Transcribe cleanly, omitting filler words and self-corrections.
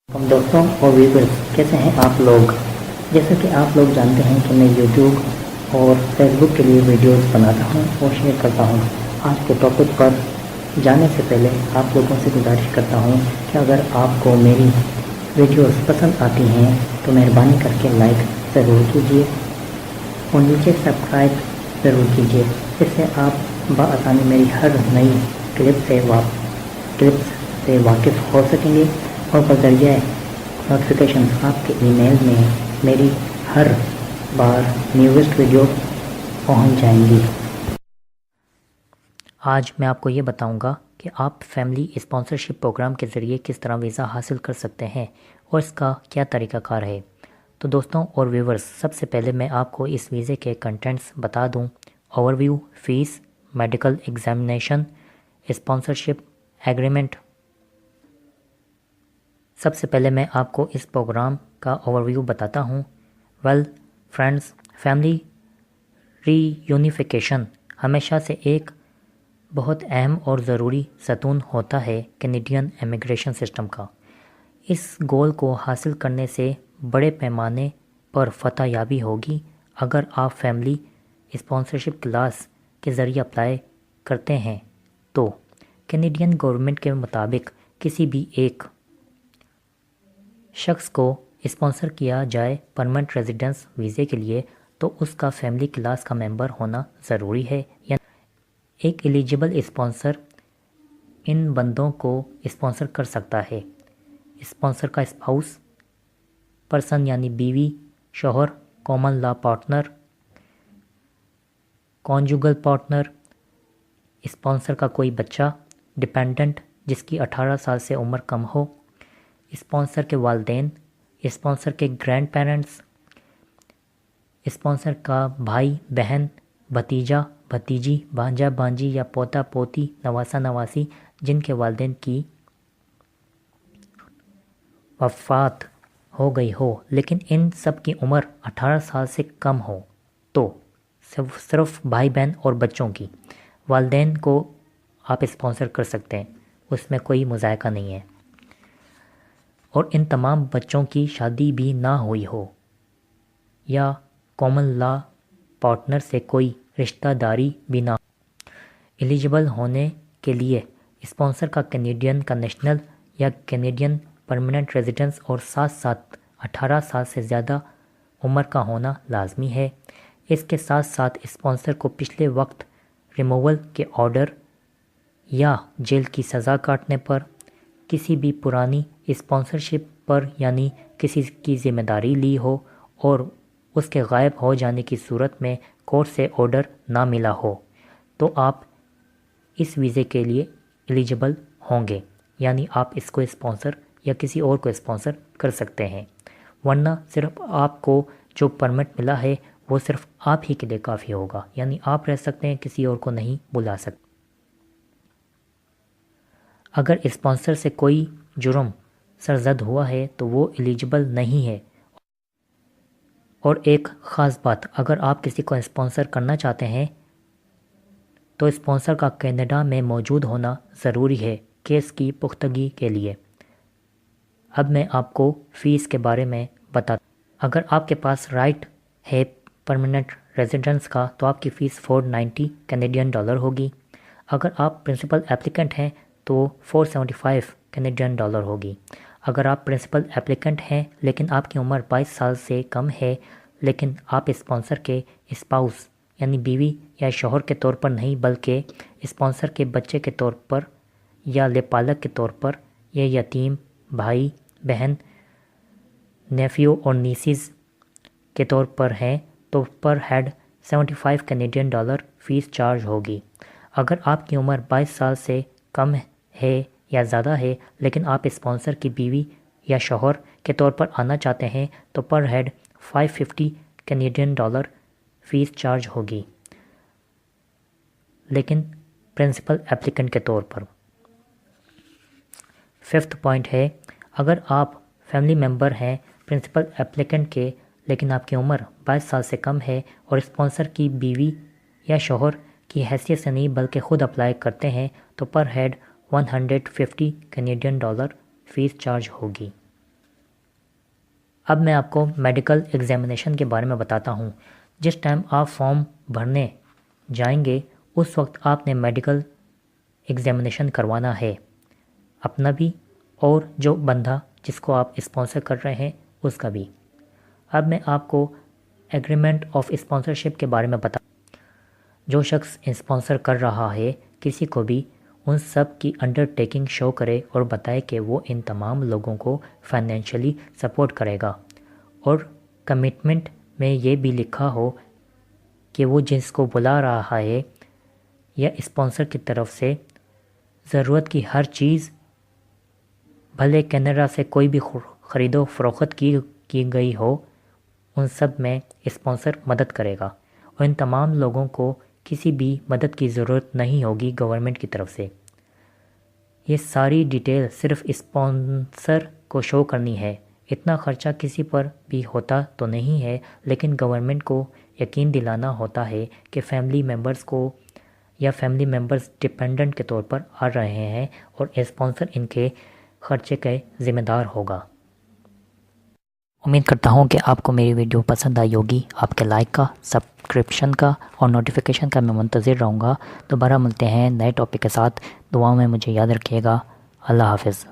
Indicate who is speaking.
Speaker 1: हम दोस्तों और व्यूवर्स, कैसे हैं आप लोग। जैसा कि आप लोग जानते हैं कि मैं यूट्यूब और फेसबुक के लिए वीडियोस बनाता हूं और शेयर करता हूं। आज के टॉपिक पर जाने से पहले आप लोगों से गुजारिश करता हूं कि अगर आपको मेरी वीडियोस पसंद आती हैं तो मेहरबानी करके लाइक ज़रूर कीजिए और नीचे सब्सक्राइब ज़रूर कीजिए। इससे आप बआसानी मेरी हर नई क्लिप्स से वाकिफ़ हो सकेंगे और बज़रिए नोटिफिकेशन आपके ईमेल में मेरी हर बार न्यूएस्ट वीडियो पहुंच जाएंगी। आज मैं आपको ये बताऊंगा कि आप फैमिली स्पॉन्सरशिप प्रोग्राम के ज़रिए किस तरह वीज़ा हासिल कर सकते हैं और इसका क्या तरीक़ाकार है। तो दोस्तों और व्यूवर्स, सबसे पहले मैं आपको इस वीज़े के कंटेंट्स बता दूं। Overview, fees, medical examination, sponsorship agreement. सबसे पहले मैं आपको इस प्रोग्राम का ओवरव्यू बताता हूँ। वेल फ्रेंड्स, फैमिली रीयूनिफिकेशन हमेशा से एक बहुत अहम और ज़रूरी सतून होता है कैनेडियन इमिग्रेशन सिस्टम का। इस गोल को हासिल करने से बड़े पैमाने पर फतह याबी होगी अगर आप फैमिली स्पॉन्सरशिप क्लास के ज़रिए अप्लाई करते हैं। तो कैनेडियन गवर्नमेंट के मुताबिक किसी भी एक शख्स को स्पॉन्सर किया जाए परमानेंट रेजिडेंस वीज़े के लिए तो उसका फैमिली क्लास का मेंबर होना ज़रूरी है। या एक एलिजिबल स्पॉन्सर इन बंदों को स्पॉन्सर कर सकता है। स्पॉन्सर का स्पाउस पर्सन यानी बीवी, शौहर, common law partner, conjugal partner, sponsor का कोई बच्चा, डिपेंडेंट जिसकी 18 साल से उम्र कम हो, स्पॉन्सर के वालिदैन, स्पॉन्सर के ग्रैंड पेरेंट्स, स्पॉन्सर का भाई बहन, भतीजा भतीजी, भांजा भांजी या पोता पोती, नवासा नवासी जिनके वालिदैन की वफ़ात हो गई हो लेकिन इन सब की उम्र 18 साल से कम हो। तो सिर्फ भाई बहन और बच्चों की वालिदैन को आप स्पॉन्सर कर सकते हैं, उसमें कोई मुज़ायका नहीं है। और इन तमाम बच्चों की शादी भी ना हुई हो या कॉमन लॉ पार्टनर से कोई रिश्तेदारी भी ना हो। एलिजिबल होने के लिए स्पॉन्सर का कैनेडियन का नेशनल या कैनेडियन परमानेंट रेजिडेंस और साथ साथ 18 साल से ज़्यादा उम्र का होना लाजमी है। इसके साथ साथ स्पॉन्सर को पिछले वक्त रिमूवल के ऑर्डर या जेल की सज़ा काटने पर, किसी भी पुरानी स्पॉन्सरशिप पर यानी किसी की ज़िम्मेदारी ली हो और उसके गायब हो जाने की सूरत में कोर्ट से ऑर्डर ना मिला हो तो आप इस वीज़े के लिए एलिजिबल होंगे, यानी आप इसको स्पॉन्सर या किसी और को स्पॉन्सर कर सकते हैं। वरना सिर्फ आपको जो परमिट मिला है वो सिर्फ आप ही के लिए काफ़ी होगा, यानी आप रह सकते हैं, किसी और को नहीं बुला सकते। अगर स्पॉन्सर से कोई जुर्म सरजद हुआ है तो वो एलिजिबल नहीं है। और एक ख़ास बात, अगर आप किसी को स्पॉन्सर करना चाहते हैं तो स्पॉन्सर का कनाडा में मौजूद होना ज़रूरी है केस की पुख्तगी के लिए। अब मैं आपको फ़ीस के बारे में बता, अगर आपके पास राइट है परमानेंट रेजिडेंस का तो आपकी फ़ीस $490 कैनेडियन डॉलर होगी। अगर आप प्रिंसिपल एप्लीकेंट हैं तो $475 कैनेडियन डॉलर होगी। अगर आप प्रिंसिपल एप्लीकेंट हैं लेकिन आपकी उम्र 22 साल से कम है लेकिन आप स्पॉन्सर के स्पाउस यानी बीवी या शौहर के तौर पर नहीं बल्कि स्पॉन्सर के बच्चे के तौर पर या लेपालक के तौर पर या यतीम भाई बहन, नेफ्यू और नीसीज़ के तौर पर हैं तो पर head 75 Canadian dollar fees charge होगी। अगर आपकी उम्र 22 साल से कम है या ज़्यादा है लेकिन आप स्पॉन्सर की बीवी या शौहर के तौर पर आना चाहते हैं तो पर head 550 Canadian dollar fees charge होगी, लेकिन प्रिंसिपल एप्लीकेंट के तौर पर। फिफ्थ पॉइंट है, अगर आप फैमिली मेंबर हैं प्रिंसिपल एप्लीकेंट के लेकिन आपकी उम्र 22 साल से कम है और स्पॉन्सर की बीवी या शौहर की हैसियत से नहीं बल्कि ख़ुद अप्लाई करते हैं तो पर head 150 Canadian dollar fees charge होगी। اب میں آپ کو میڈیکل ایگزامینیشن کے بارے میں بتاتا ہوں۔ جس ٹائم آپ فارم بھرنے جائیں گے اس وقت آپ نے میڈیکل ایگزامینیشن کروانا ہے، اپنا بھی اور جو بندہ جس کو آپ اسپانسر کر رہے ہیں اس کا بھی۔ اب میں آپ کو ایگریمنٹ آف اسپانسرشپ کے بارے میں بتا، جو شخص اسپانسر کر رہا ہے کسی کو بھی ان سب کی انڈر ٹیکنگ شو کرے اور بتائے کہ وہ ان تمام لوگوں کو فائنینشلی سپورٹ کرے گا، اور کمٹمنٹ میں یہ بھی لکھا ہو کہ وہ جس کو بلا رہا ہے یا اسپانسر کی طرف سے ضرورت کی ہر چیز، بھلے کینیڈا سے کوئی بھی خرید و فروخت کی گئی ہو، ان سب میں اسپانسر مدد کرے گا، اور ان تمام لوگوں کو کسی بھی مدد کی ضرورت نہیں ہوگی گورنمنٹ کی طرف سے۔ یہ ساری ڈیٹیل صرف اسپانسر کو شو کرنی ہے، اتنا خرچہ کسی پر بھی ہوتا تو نہیں ہے، لیکن گورنمنٹ کو یقین دلانا ہوتا ہے کہ فیملی ممبرز کو یا فیملی ممبرز ڈپینڈنٹ کے طور پر آ رہے ہیں اور اسپانسر ان کے خرچے کا ذمہ دار ہوگا۔ امید کرتا ہوں کہ آپ کو میری ویڈیو پسند آئی ہوگی۔ آپ کے لائک کا، سبسکرپشن کا اور نوٹیفیکیشن کا میں منتظر رہوں گا۔ دوبارہ ملتے ہیں نئے ٹاپک کے ساتھ۔ دعاؤں میں مجھے یاد رکھیے گا۔ اللہ حافظ۔